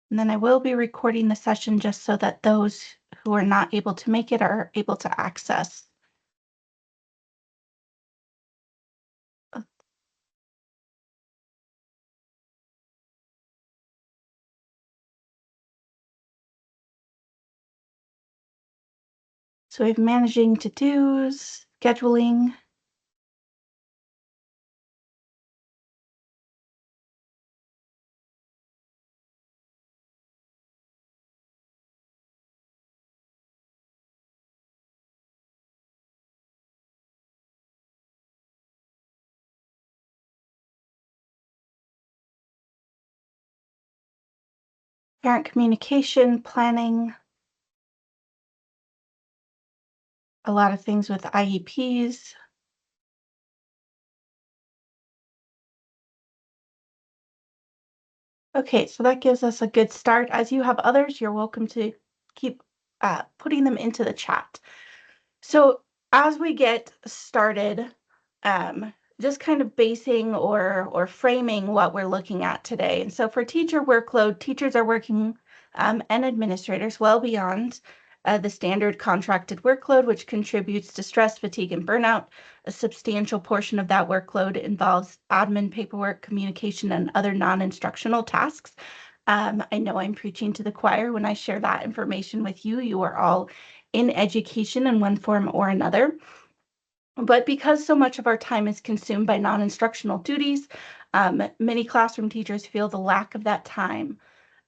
And then I will be recording the session just so that those who are not able to make it are able to access. So we have managing to-dos, scheduling. Parent communication, planning, a lot of things with IEPs. Okay, so that gives us a good start. As you have others, you're welcome to keep putting them into the chat. So as we get started, um, just kind of basing or framing what we're looking at today. And so for teacher workload, teachers are working and administrators well beyond the standard contracted workload, which contributes to stress, fatigue, and burnout. A substantial portion of that workload involves admin, paperwork, communication, and other non-instructional tasks. I know I'm preaching to the choir when I share that information with you. You are all in education in one form or another. But because so much of our time is consumed by non-instructional duties, many classroom teachers feel the lack of that time.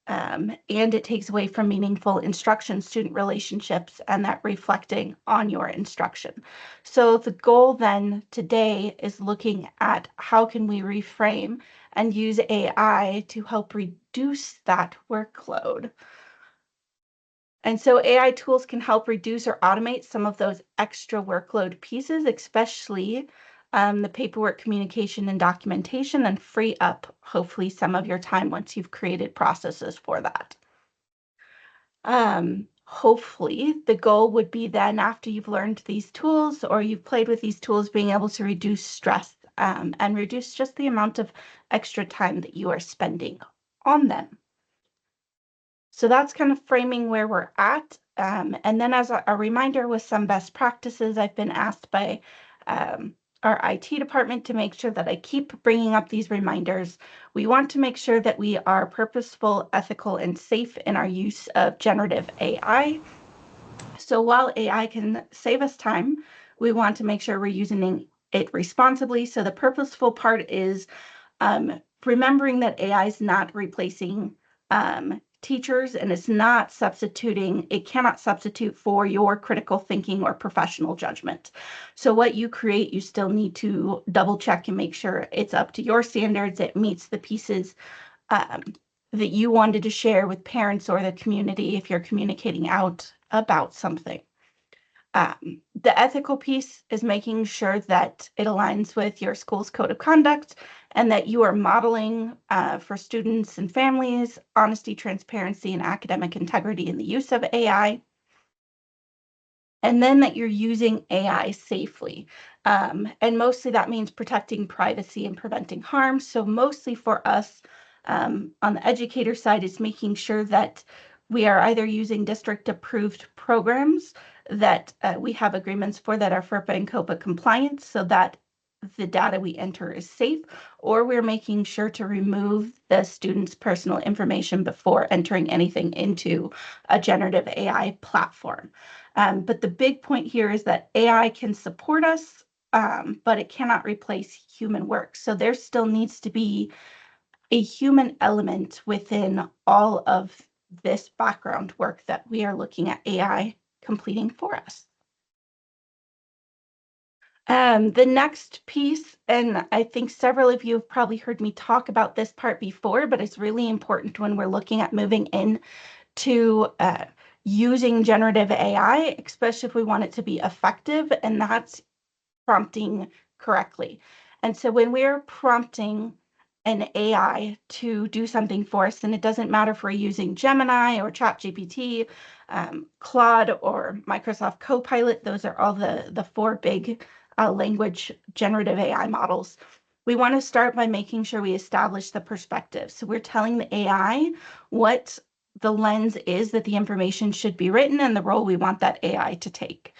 And it takes away from meaningful instruction, student relationships, and that reflecting on your instruction. So the goal then today is looking at how can we reframe and use AI to help reduce that workload. And so AI tools can help reduce or automate some of those extra workload pieces, especially the paperwork, communication, and documentation, and free up, hopefully, some of your time once you've created processes for that. Hopefully, the goal would be then after you've learned these tools or you've played with these tools, being able to reduce stress and reduce just the amount of extra time that you are spending on them. So that's kind of framing where we're at. And then as a reminder with some best practices, I've been asked by our IT department to make sure that I keep bringing up these reminders. We want to make sure that we are purposeful, ethical, and safe in our use of generative AI. So while AI can save us time, we want to make sure we're using it responsibly. So the purposeful part is remembering that AI is not replacing teachers, and it's not substituting, it cannot substitute for your critical thinking or professional judgment. So what you create, you still need to double check and make sure it's up to your standards, it meets the pieces that you wanted to share with parents or the community if you're communicating out about something. The ethical piece is making sure that it aligns with your school's code of conduct and that you are modeling for students and families honesty, transparency, and academic integrity in the use of AI. And then that you're using AI safely. And mostly that means protecting privacy and preventing harm. So mostly for us on the educator side is making sure that we are either using district approved programs that we have agreements for that are FERPA and COPA compliant so that the data we enter is safe, or we're making sure to remove the student's personal information before entering anything into a generative AI platform. But the big point here is that AI can support us, but it cannot replace human work. So there still needs to be a human element within all of this background work that we are looking at AI completing for us. The next piece, and I think several of you have probably heard me talk about this part before, but it's really important when we're looking at moving in to using generative AI, especially if we want it to be effective, and that's prompting correctly. And so when we're prompting an AI to do something for us, and it doesn't matter if we're using Gemini or ChatGPT, Claude or Microsoft Copilot, those are all the four big language generative AI models. We want to start by making sure we establish the perspective. So we're telling the AI what the lens is that the information should be written and the role we want that AI to take.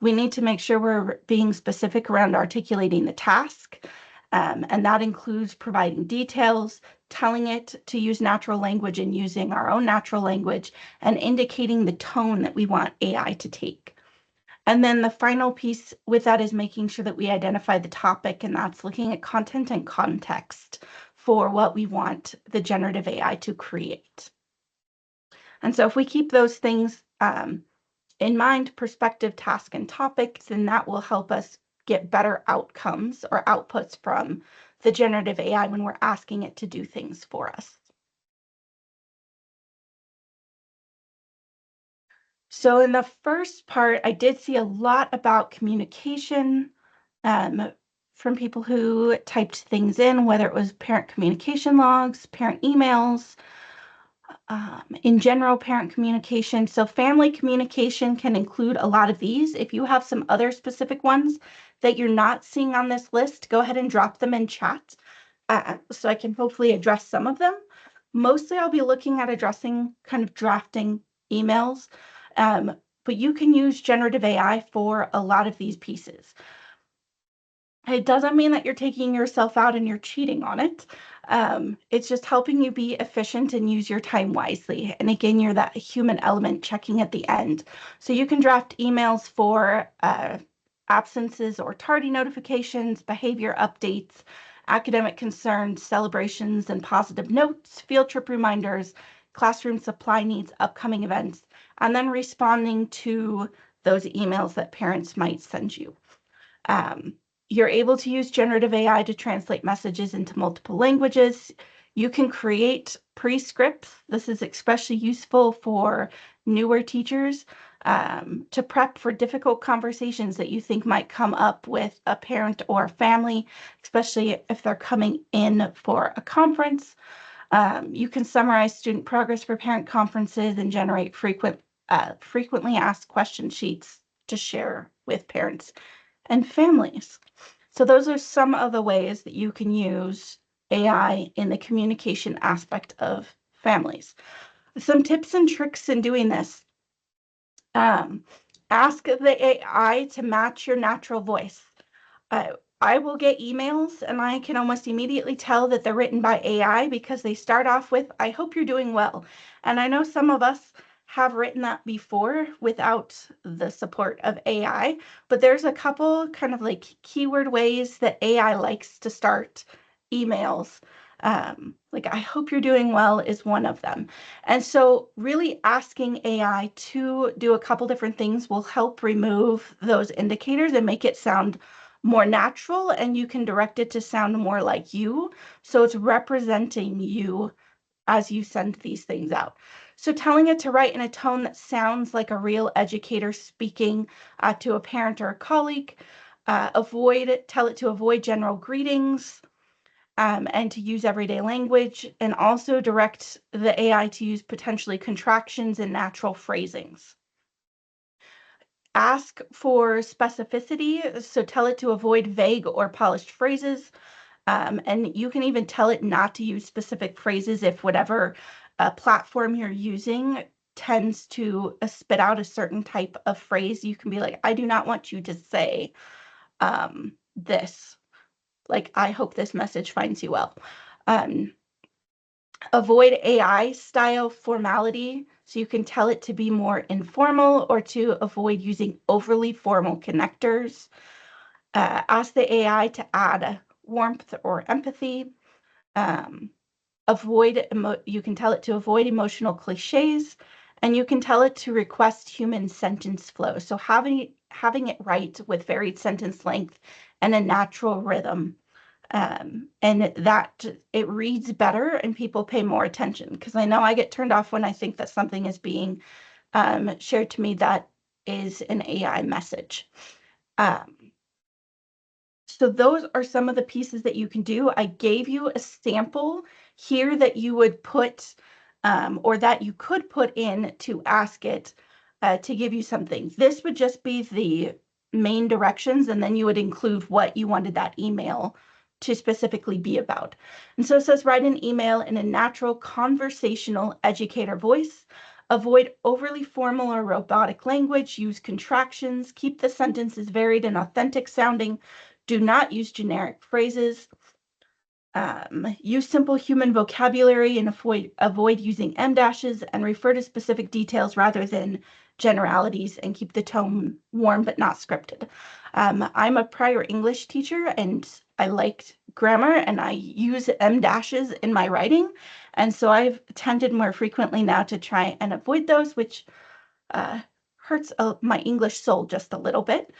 We need to make sure we're being specific around articulating the task, and that includes providing details, telling it to use natural language and using our own natural language, and indicating the tone that we want AI to take. And then the final piece with that is making sure that we identify the topic, and that's looking at content and context for what we want the generative AI to create. And so if we keep those things in mind, perspective, task, and topics, then that will help us get better outcomes or outputs from the generative AI when we're asking it to do things for us. So in the first part, I did see a lot about communication from people who typed things in, whether it was parent communication logs, parent emails, in general, parent communication. So family communication can include a lot of these. If you have some other specific ones that you're not seeing on this list, go ahead and drop them in chat so I can hopefully address some of them. Mostly I'll be looking at addressing kind of drafting emails, but you can use generative AI for a lot of these pieces. It doesn't mean that you're taking yourself out and you're cheating on it. It's just helping you be efficient and use your time wisely. And again, you're that human element checking at the end. So you can draft emails for absences or tardy notifications, behavior updates, academic concerns, celebrations and positive notes, field trip reminders, classroom supply needs, upcoming events, and then responding to those emails that parents might send you. You're able to use generative AI to translate messages into multiple languages. You can create pre-scripts. This is especially useful for newer teachers to prep for difficult conversations that you think might come up with a parent or a family, especially if they're coming in for a conference. You can summarize student progress for parent conferences and generate frequently asked question sheets to share with parents and families. So those are some of the ways that you can use AI in the communication aspect of families. Some tips and tricks in doing this. Ask the AI to match your natural voice. I will get emails and I can almost immediately tell that they're written by AI because they start off with, "I hope you're doing well." And I know some of us have written that before without the support of AI, but there's a couple kind of like keyword ways that AI likes to start emails. Like, "I hope you're doing well" is one of them. And so really asking AI to do a couple different things will help remove those indicators and make it sound more natural, and you can direct it to sound more like you. So it's representing you as you send these things out. So telling it to write in a tone that sounds like a real educator speaking to a parent or a colleague. Tell it to avoid general greetings and to use everyday language, and also direct the AI to use potentially contractions and natural phrasings. Ask for specificity, so tell it to avoid vague or polished phrases. And you can even tell it not to use specific phrases if whatever platform you're using tends to spit out a certain type of phrase. You can be like, "I do not want you to say this." Like, "I hope this message finds you well." Avoid AI style formality. So you can tell it to be more informal or to avoid using overly formal connectors. Ask the AI to add warmth or empathy. You can tell it to avoid emotional cliches, and you can tell it to request human sentence flow. So having it right with varied sentence length and a natural rhythm. And that it reads better and people pay more attention, because I know I get turned off when I think that something is being shared to me that is an AI message. So those are some of the pieces that you can do. I gave you a sample here that you would put or that you could put in to ask it to give you something. This would just be the main directions, and then you would include what you wanted that email to specifically be about. And so it says, write an email in a natural conversational educator voice. Avoid overly formal or robotic language. Use contractions. Keep the sentences varied and authentic sounding. Do not use generic phrases. Use simple human vocabulary and avoid using em dashes, and refer to specific details rather than generalities, and keep the tone warm but not scripted. I'm a prior English teacher and I liked grammar, and I use em dashes in my writing. And so I've tended more frequently now to try and avoid those, which hurts my English soul just a little bit,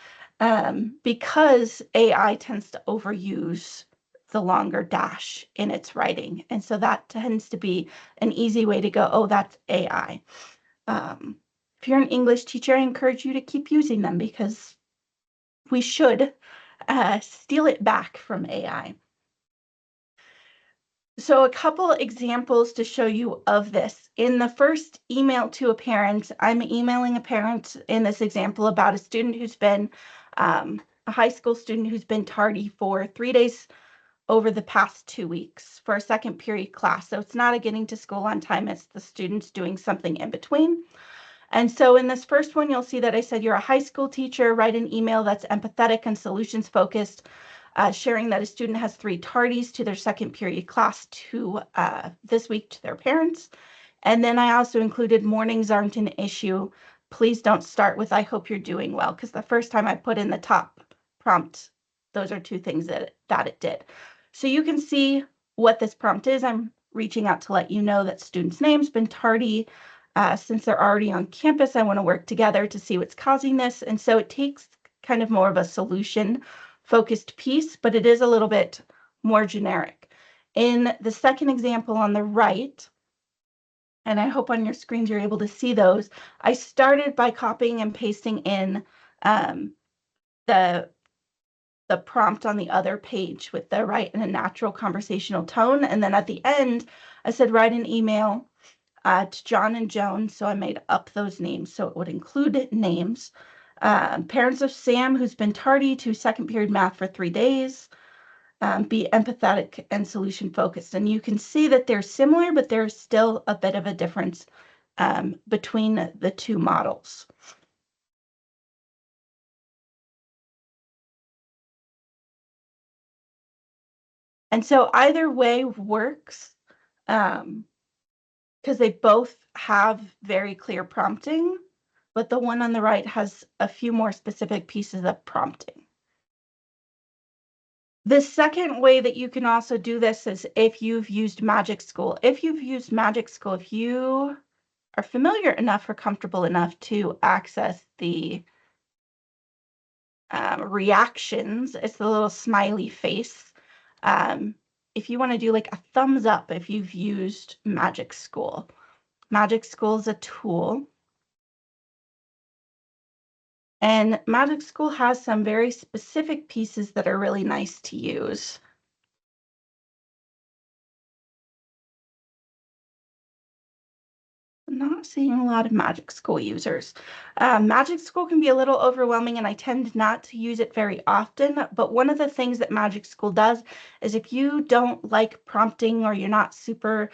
because AI tends to overuse the longer dash in its writing. And so that tends to be an easy way to go, oh, that's AI. If you're an English teacher, I encourage you to keep using them, because we should steal it back from AI. So a couple examples to show you of this. In the first email to a parent, I'm emailing a parent in this example about a student who's been, a high school student who's been tardy for 3 days over the past 2 weeks for a second period class. So it's not a getting to school on time, it's the students doing something in between. And so in this first one, you'll see that I said, you're a high school teacher, write an email that's empathetic and solutions focused, sharing that a student has 3 tardies to their second period class this week to their parents. And then I also included, mornings aren't an issue. Please don't start with, I hope you're doing well, because the first time I put in the top prompt, those are 2 things that it did. So you can see what this prompt is. I'm reaching out to let you know that student's name's been tardy. Since they're already on campus, I want to work together to see what's causing this. And so it takes kind of more of a solution focused piece, but it is a little bit more generic. In the second example on the right, and I hope on your screens you're able to see those, I started by copying and pasting in the prompt on the other page with the write in a natural conversational tone. And then at the end, I said, write an email to John and Joan. So I made up those names so it would include names. Parents of Sam, who's been tardy to second period math for 3 days. Be empathetic and solution focused. And you can see that they're similar, but there's still a bit of a difference between the 2 models. And so either way works, because they both have very clear prompting, but the one on the right has a few more specific pieces of prompting. The second way that you can also do this is if you've used Magic School. If you've used Magic School, if you are familiar enough or comfortable enough to access the reactions, it's the little smiley face. If you want to do like a thumbs up if you've used Magic School. Magic School is a tool. And Magic School has some very specific pieces that are really nice to use. I'm not seeing a lot of Magic School users. Magic School can be a little overwhelming, and I tend not to use it very often. But one of the things that Magic School does is if you don't like prompting, or you're not super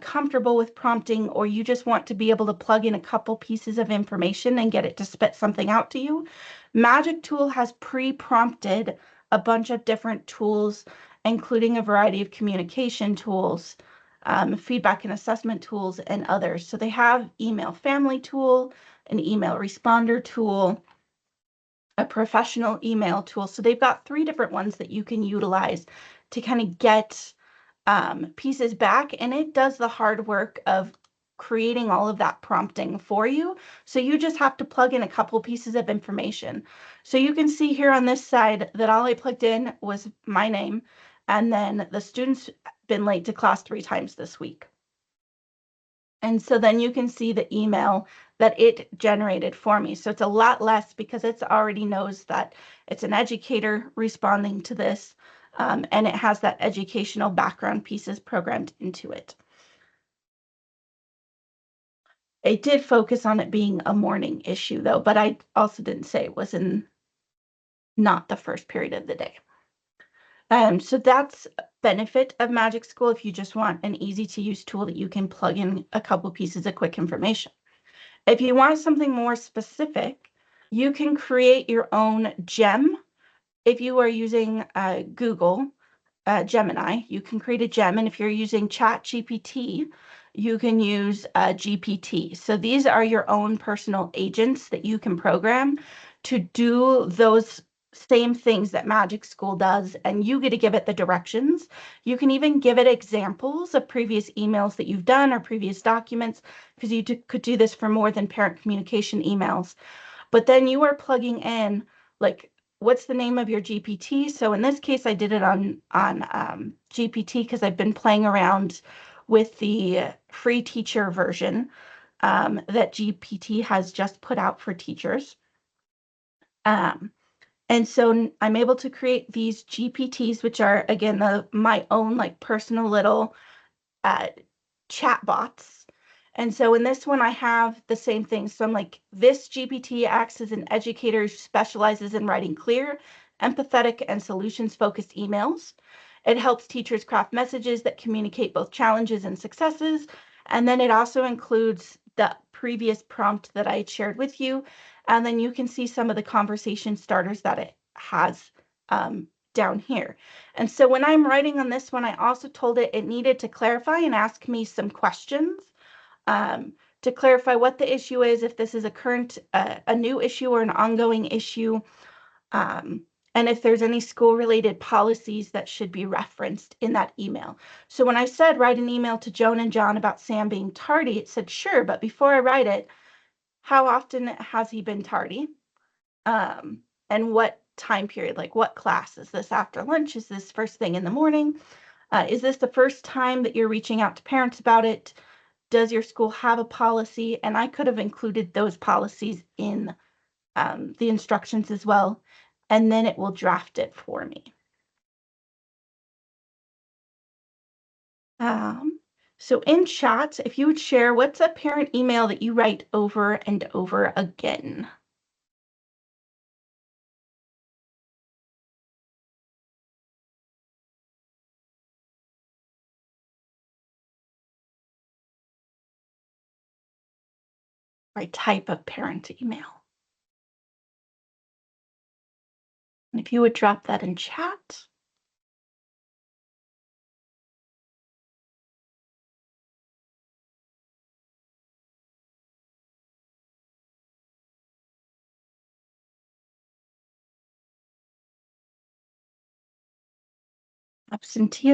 comfortable with prompting, or you just want to be able to plug in a couple pieces of information and get it to spit something out to you, Magic Tool has pre-prompted a bunch of different tools, including a variety of communication tools, feedback and assessment tools, and others. So they have email family tool, an email responder tool, a professional email tool. So they've got 3 different ones that you can utilize to kind of get pieces back, and it does the hard work of creating all of that prompting for you. So you just have to plug in a couple pieces of information. So you can see here on this side that all I plugged in was my name, and then the student's been late to class 3 times this week. And so then you can see the email that it generated for me. So it's a lot less because it already knows that it's an educator responding to this, and it has that educational background pieces programmed into it. It did focus on it being a morning issue though, but I also didn't say it was in not the first period of the day. So that's a benefit of Magic School if you just want an easy to use tool that you can plug in a couple pieces of quick information. If you want something more specific, you can create your own gem. If you are using Google Gemini, you can create a gem. And if you're using Chat GPT, you can use GPT. So these are your own personal agents that you can program to do those same things that Magic School does, and you get to give it the directions. You can even give it examples of previous emails that you've done or previous documents, because you could do this for more than parent communication emails. But then you are plugging in, like, what's the name of your GPT? So in this case, I did it on GPT because I've been playing around with the free teacher version that GPT has just put out for teachers. And so I'm able to create these GPTs, which are, again, my own like personal little uh, chat bots. And so in this one, I have the same thing. So I'm like, this GPT acts as an educator who specializes in writing clear, empathetic, and solutions-focused emails. It helps teachers craft messages that communicate both challenges and successes. And then it also includes the previous prompt that I had shared with you. And then you can see some of the conversation starters that it has down here. And so when I'm writing on this one, I also told it needed to clarify and ask me some questions to clarify what the issue is, if this is a current, a new issue or an ongoing issue, and if there's any school-related policies that should be referenced in that email. So when I said write an email to Joan and John about Sam being tardy, it said sure, but before I write it, how often has he been tardy? And what time period, like what class? Is this after lunch? Is this first thing in the morning? Is this the first time that you're reaching out to parents about it? Does your school have a policy? And I could have included those policies in the instructions as well, and then it will draft it for me. So in chat, if you would share, what's a parent email that you write over and over again? Or type of parent email? And if you would drop that in chat. Absenteeism.